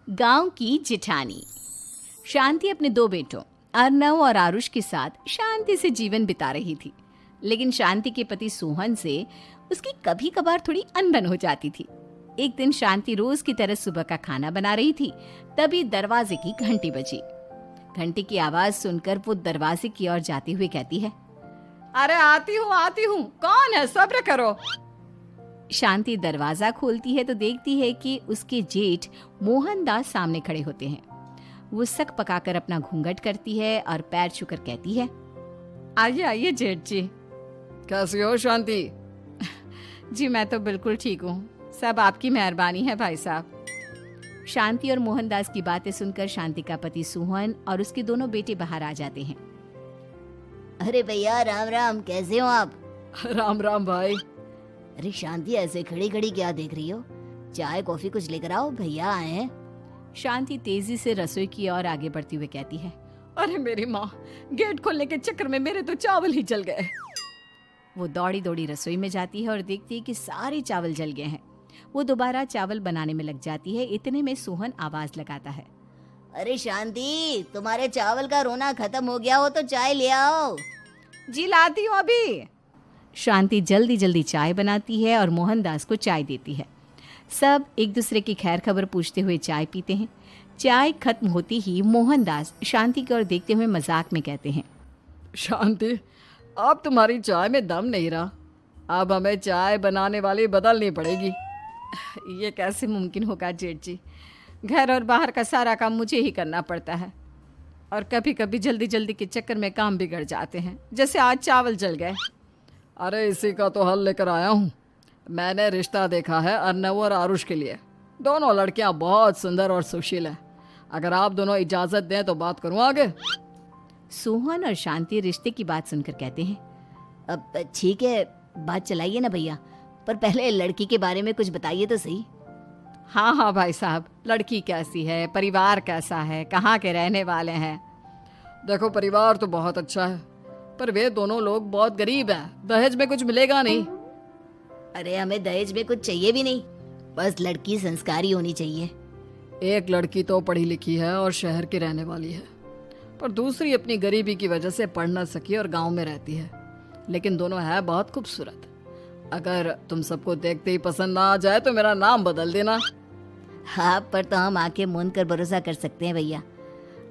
गांव की जिठानी। शांति अपने दो बेटों अर्नव और आरुष के साथ शांति से जीवन बिता रही थी। लेकिन शांति के पति सोहन से उसकी कभी कभार थोड़ी अनबन हो जाती थी। एक दिन शांति रोज की तरह सुबह का खाना बना रही थी, तभी दरवाजे की घंटी बजी। घंटी की आवाज सुनकर वो दरवाजे की ओर जाते हुए कहती है, अरे आती हूँ, कौन है, सब्र करो। शांति दरवाजा खोलती है तो देखती है कि उसके जेठ मोहनदास सामने खड़े होते हैं। वो सक पकाकर अपना घूंघट करती है और पैर छूकर कहती है, आइए आइए जेठ जी। कैसी हो शांति? जी मैं तो बिल्कुल ठीक हूँ, सब आपकी मेहरबानी है भाई साहब। शांति और मोहनदास की बातें सुनकर शांति का पति सोहन और उसके दोनों बेटे बाहर आ जाते हैं। अरे भैया राम राम, कैसे हो आप? राम राम भाई। अरे शांति, ऐसे खड़ी खड़ी क्या देख रही हो? चाय कॉफी कुछ लेकर आओ, भैया आए हैं। शांति तेजी से रसोई की ओर आगे बढ़ती हुए कहती है, अरे मेरी माँ, गेट खोलने के चक्कर में मेरे तो चावल ही जल गए। वो दौड़ी दौड़ी रसोई में जाती है और देखती है कि सारे चावल जल गए हैं। वो दोबारा चावल बनाने में लग जाती है। इतने में सोहन आवाज लगाता है, अरे शांति, तुम्हारे चावल का रोना खत्म हो गया हो तो चाय ले आओ। जी लाती हूँ अभी। शांति जल्दी जल्दी चाय बनाती है और मोहनदास को चाय देती है। सब एक दूसरे की खैर खबर पूछते हुए चाय पीते हैं। चाय खत्म होती ही मोहनदास शांति की ओर देखते हुए मजाक में कहते हैं, शांति, अब तुम्हारी चाय में दम नहीं रहा, अब हमें चाय बनाने वाली बदलनी पड़ेगी। ये कैसे मुमकिन होगा जेठ जी, घर और बाहर का सारा काम मुझे ही करना पड़ता है और कभी कभी जल्दी जल्दी के चक्कर में काम बिगड़ जाते हैं, जैसे आज चावल जल गए। अरे इसी का तो हल लेकर आया हूँ। मैंने रिश्ता देखा है अर्नव और आरुष के लिए। दोनों लड़कियाँ बहुत सुंदर और सुशील हैं। अगर आप दोनों इजाज़त दें तो बात करूँ आगे। सोहन और शांति रिश्ते की बात सुनकर कहते हैं, अब ठीक है, बात चलाइए ना भैया, पर पहले लड़की के बारे में कुछ बताइए तो सही। हाँ हाँ भाई साहब, लड़की कैसी है, परिवार कैसा है, कहाँ के रहने वाले हैं? देखो, परिवार तो बहुत अच्छा है, पर वे दोनों लोग बहुत गरीब हैं। दहेज में कुछ मिलेगा नहीं। अरे हमें दहेज में कुछ चाहिए भी नहीं, बस लड़की संस्कारी होनी चाहिए। एक लड़की तो पढ़ी लिखी है और शहर की रहने वाली है, पर दूसरी अपनी गरीबी की वजह से पढ़ न सकी और गांव में रहती है। लेकिन दोनों है बहुत खूबसूरत। अगर तुम सबको देखते ही पसंद ना आ जाए तो मेरा नाम बदल देना। हाँ, पर तो हम आके मूंद कर भरोसा कर सकते हैं भैया।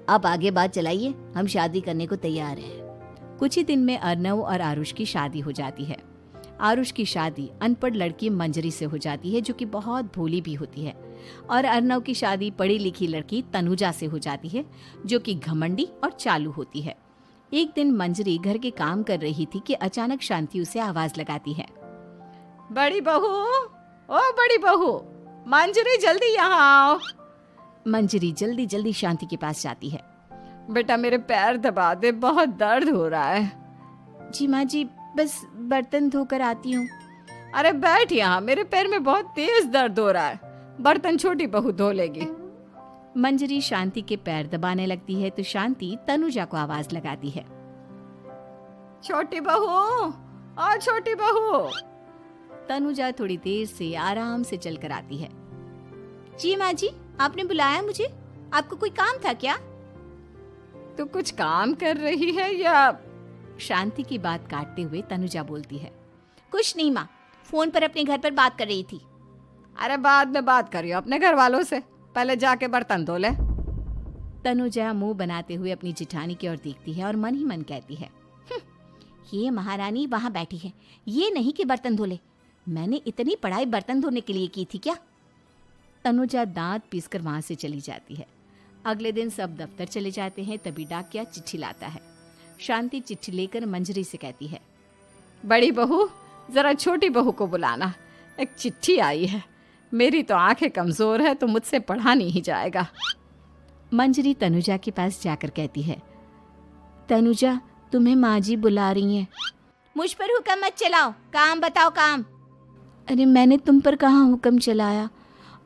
आप आगे बात चलाइए, हम शादी करने को तैयार हैं। कुछ ही दिन में अर्नव और आरुष की शादी हो जाती है। आरुष की शादी अनपढ़ लड़की मंजरी से हो जाती है, जो कि बहुत भोली भी होती है, और अर्नव की शादी पढ़ी लिखी लड़की तनुजा से हो जाती है, जो कि घमंडी और चालू होती है। एक दिन मंजरी घर के काम कर रही थी कि अचानक शांति उसे आवाज लगाती है, बड़ी बहू, ओ बड़ी बहू, मंजरी जल्दी यहाँ आओ। मंजरी जल्दी जल्दी शांति के पास जाती है। बेटा मेरे पैर दबा दे, बहुत दर्द हो रहा है। जी माँ जी, बस बर्तन धोकर आती हूँ। अरे बैठ यहाँ, मेरे पैर में बहुत तेज दर्द हो रहा है, बर्तन छोटी बहू धो लेगी। मंजरी शांति के पैर दबाने लगती है तो शांति तनुजा को आवाज लगाती है, छोटी बहू, ओ छोटी बहू। तनुजा थोड़ी देर से आराम से चलकर आती है। जी माँ जी, आपने बुलाया मुझे? आपको कोई काम था क्या? तू कुछ काम कर रही है या? शांति की बात काटते हुए तनुजा बोलती है, कुछ नहीं माँ, फोन पर अपने घर पर बात कर रही थी। अरे बाद में बात करियो अपने घर वालों से, पहले जाके बर्तन धो ले। तनुजा मुंह बनाते हुए अपनी जिठानी की ओर देखती है और मन ही मन कहती है, ये महारानी वहां बैठी है, ये नहीं कि बर्तन धो ले। मैंने इतनी पढ़ाई बर्तन धोने के लिए की थी क्या? तनुजा दांत पीसकर वहां से चली जाती है। अगले दिन सब दफ्तर चले जाते हैं, तभी डाकिया चिट्ठी लाता है। शांति चिट्ठी लेकर मंजरी से कहती है, बड़ी बहू, जरा छोटी बहू को बुलाना, एक चिट्ठी आई है। मेरी तो आंखें कमजोर है तो मुझसे पढ़ा नहीं जाएगा। मंजरी तनुजा के पास जाकर कहती है, तनुजा, तुम्हें माँ जी बुला रही हैं। मुझ पर हुक्म मत चलाओ, काम बताओ काम। अरे मैंने तुम पर कहाँ हुक्म चलाया,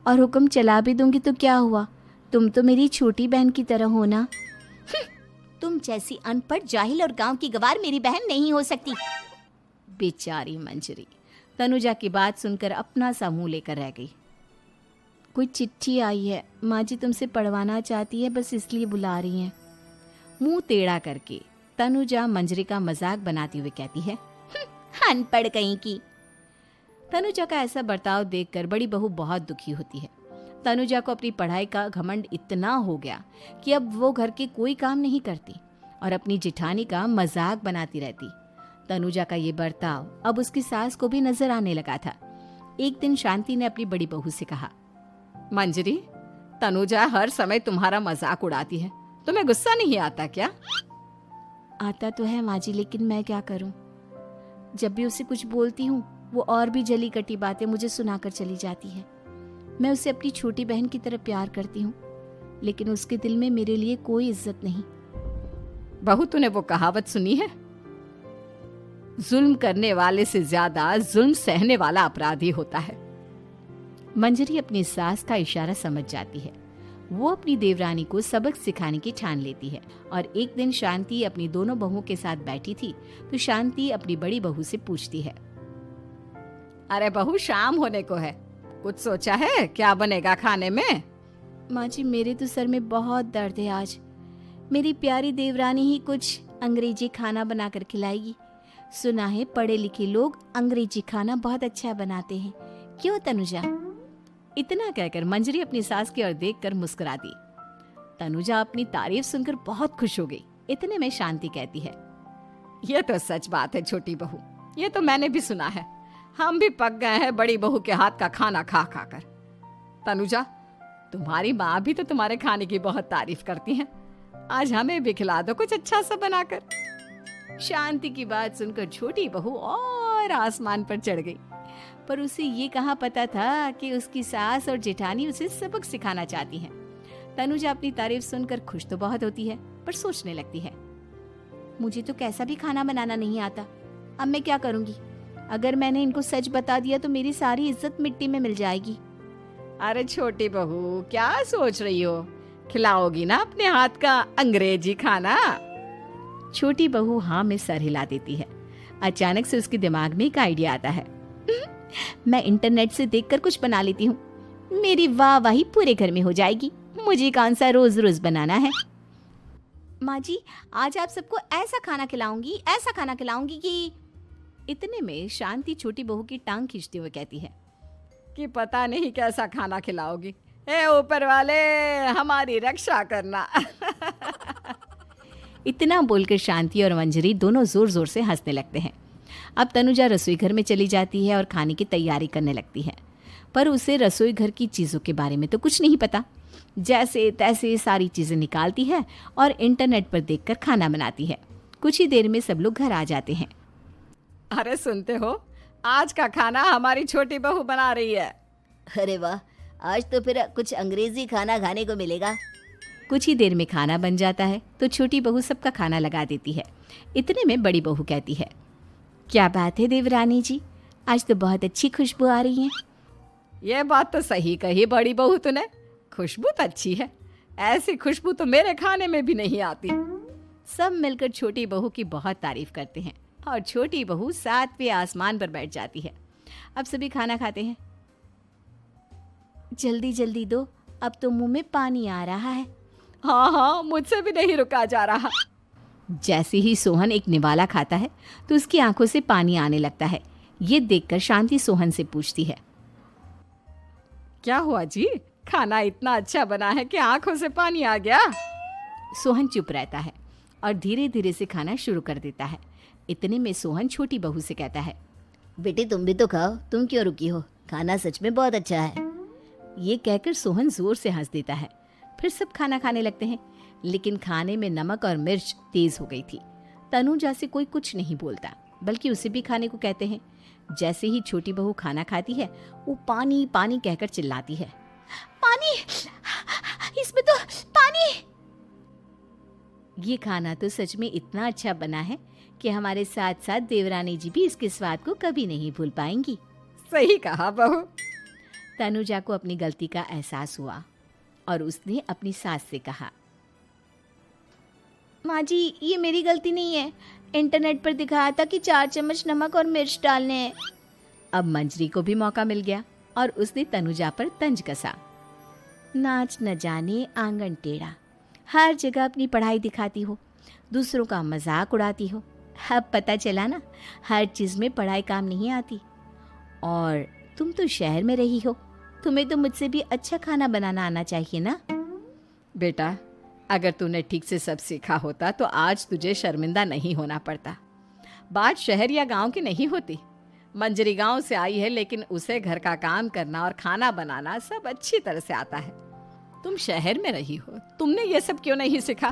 और हुक्म चला भी दूंगी तो क्या हुआ, तुम तो मेरी छोटी बहन की तरह हो ना। तुम जैसी अनपढ़, जाहिल और गांव की गवार मेरी बहन नहीं हो सकती। बेचारी मंजरी तनुजा की बात सुनकर अपना सा मुंह लेकर रह गई। कोई चिट्ठी आई है, माँ जी तुमसे पढ़वाना चाहती है, बस इसलिए बुला रही हैं। मुंह टेढ़ा करके तनुजा मंजरी का मजाक बनाती हुए कहती है, अनपढ़ कहीं की। तनुजा का ऐसा बर्ताव देखकर बड़ी बहू बहुत दुखी होती है। तनुजा को अपनी पढ़ाई का घमंड इतना हो गया कि अब वो घर के कोई काम नहीं करती और अपनी जिठानी का मजाक बनाती रहती। तनुजा का ये बर्ताव अब उसकी सास को भी नजर आने लगा था। एक दिन शांति ने अपनी बड़ी बहू से कहा, मंजरी, तनुजा हर समय तुम्हारा मजाक उड़ाती है, तुम्हें गुस्सा नहीं आता क्या? आता तो है माँ जी, लेकिन मैं क्या करूं? जब भी उसे कुछ बोलती हूँ वो और भी जली कटी बातें मुझे सुनाकर चली जाती है। मैं उसे अपनी छोटी बहन की तरह प्यार करती हूँ, लेकिन उसके दिल में मेरे लिए कोई इज्जत नहीं। बहू, तूने वो कहावत सुनी है, जुल्म करने वाले से ज्यादा जुल्म सहने वाला अपराधी होता है। मंजरी अपनी सास का इशारा समझ जाती है। वो अपनी देवरानी को सबक सिखाने की ठान लेती है और एक दिन शांति अपनी दोनों बहुओं के साथ बैठी थी तो शांति अपनी बड़ी बहू से पूछती है, अरे बहू, शाम होने को है, कुछ सोचा है क्या बनेगा खाने में? माँ जी, मेरे तो सर में बहुत दर्द है आज। मेरी प्यारी देवरानी ही कुछ अंग्रेजी खाना बनाकर खिलाएगी। सुना है पढ़े लिखे लोग अंग्रेजी खाना बहुत अच्छा बनाते हैं, क्यों तनुजा? इतना कहकर मंजरी अपनी सास की ओर देखकर मुस्कुरा दी। तनुजा अपनी तारीफ सुनकर बहुत खुश हो गई। इतने में शांति कहती है, ये तो सच बात है छोटी बहू, ये तो मैंने भी सुना है। हम भी पक गए हैं बड़ी बहू के हाथ का खाना खा खा कर। तनुजा, तुम्हारी माँ भी तो तुम्हारे खाने की बहुत तारीफ करती हैं। आज हमें भी खिला दो कुछ अच्छा सा बनाकर। शांति की बात सुनकर छोटी बहू और आसमान पर चढ़ गई, पर उसे ये कहाँ पता था कि उसकी सास और जेठानी उसे सबक सिखाना चाहती हैं। तनुजा अपनी तारीफ सुनकर खुश तो बहुत होती है, पर सोचने लगती है, मुझे तो कैसा भी खाना बनाना नहीं आता। अब मैं क्या करूंगी? अगर मैंने इनको सच बता दिया तो मेरी सारी इज्जत मिट्टी में मिल जाएगी। अरे छोटी बहू, क्या सोच रही हो? खिलाओगी ना अपने हाथ का अंग्रेजी खाना? छोटी बहू हाँ में सर हिला देती है। अचानक से उसके दिमाग में एक आइडिया आता है। मैं इंटरनेट से देखकर कुछ बना लेती हूँ, मेरी वाहवाही पूरे घर में हो जाएगी। मुझे कौन सा रोज रोज बनाना है। माँ जी, आज आप सबको ऐसा खाना खिलाऊंगी, ऐसा खाना खिलाऊंगी कि... इतने में शांति छोटी बहू की टांग खींचते हुए कहती है कि पता नहीं कैसा खाना खिलाओगी। ए ऊपर वाले, हमारी रक्षा करना। इतना बोलकर शांति और मंजरी दोनों जोर जोर से हंसने लगते हैं। अब तनुजा रसोई घर में चली जाती है और खाने की तैयारी करने लगती है, पर उसे रसोई घर की चीज़ों के बारे में तो कुछ नहीं पता। जैसे तैसे सारी चीज़ें निकालती है और इंटरनेट पर देखकर खाना बनाती है। कुछ ही देर में सब लोग घर आ जाते हैं। अरे सुनते हो, आज का खाना हमारी छोटी बहू बना रही है। अरे वाह, आज तो फिर कुछ अंग्रेजी खाना खाने को मिलेगा। कुछ ही देर में खाना बन जाता है तो छोटी बहू सबका खाना लगा देती है। इतने में बड़ी बहू कहती है, क्या बात है देवरानी जी, आज तो बहुत अच्छी खुशबू आ रही है। ये बात तो सही कही बड़ी बहू तूने, खुशबू तो अच्छी है। ऐसी खुशबू तो मेरे खाने में भी नहीं आती। सब मिलकर छोटी बहू की बहुत तारीफ करते हैं और छोटी बहू 7वें आसमान पर बैठ जाती है। अब सभी खाना खाते हैं। जल्दी जल्दी दो, अब तो मुंह में पानी आ रहा है। हाँ हाँ, मुझसे भी नहीं रुका जा रहा। जैसे ही सोहन एक निवाला खाता है तो उसकी आंखों से पानी आने लगता है। ये देखकर शांति सोहन से पूछती है, क्या हुआ जी, खाना इतना अच्छा बना है कि आंखों से पानी आ गया? सोहन चुप रहता है और धीरे धीरे से खाना शुरू कर देता है। इतने में सोहन छोटी बहू से कहता है, बेटी तुम भी तो खाओ, तुम क्यों रुकी हो? खाना सच में बहुत अच्छा है। ये कहकर सोहन जोर से हंस देता है। फिर सब खाना खाने लगते हैं, लेकिन खाने में नमक और मिर्च तेज हो गई थी। तनुजा से कोई कुछ नहीं बोलता, बल्कि उसे भी खाने को कहते हैं। जैसे ही छोटी बहू खाना खाती है वो पानी पानी कहकर चिल्लाती है, पानी, इसमें तो पानी। ये खाना तो सच में इतना अच्छा बना है कि हमारे साथ साथ देवरानी जी भी इसके स्वाद को कभी नहीं भूल पाएंगी। सही कहा बहू। तनुजा को अपनी गलती का एहसास हुआ और उसने अपनी सास से कहा, माँ जी ये मेरी गलती नहीं है, इंटरनेट पर दिखाया था कि 4 चम्मच नमक और मिर्च डालने हैं। अब मंजरी को भी मौका मिल गया और उसने तनुजा पर तंज कसा। नाच न जाने आंगन टेढ़ा, हर जगह अपनी पढ़ाई दिखाती हो, दूसरों का मजाक उड़ाती हो। अब पता चला ना, हर चीज़ में पढ़ाई काम नहीं आती। और तुम तो शहर में रही हो, तुम्हें तो मुझसे भी अच्छा खाना बनाना आना चाहिए ना। बेटा, अगर तूने ठीक से सब सीखा होता तो आज तुझे शर्मिंदा नहीं होना पड़ता। बात शहर या गांव की नहीं होती। मंजरी गांव से आई है, लेकिन उसे घर का काम करना और खाना बनाना सब अच्छी तरह से आता है। तुम शहर में रही हो, तुमने ये सब क्यों नहीं सीखा?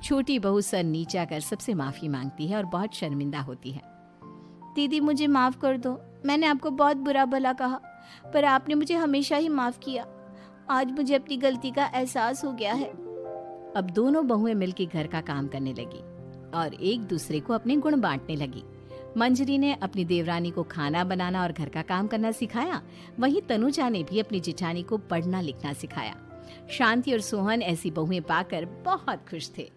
छोटी बहू सर नीचा कर सबसे माफ़ी मांगती है और बहुत शर्मिंदा होती है। दीदी मुझे माफ़ कर दो, मैंने आपको बहुत बुरा भला कहा, पर आपने मुझे हमेशा ही माफ़ किया। आज मुझे अपनी गलती का एहसास हो गया है। अब दोनों बहुएं मिलकर घर का काम करने लगी और एक दूसरे को अपने गुण बांटने लगी। मंजरी ने अपनी देवरानी को खाना बनाना और घर का काम करना सिखाया, वहीं तनुजा ने भी अपनी जिठानी को पढ़ना लिखना सिखाया। शांति और सोहन ऐसी बहुएं पाकर बहुत खुश थे।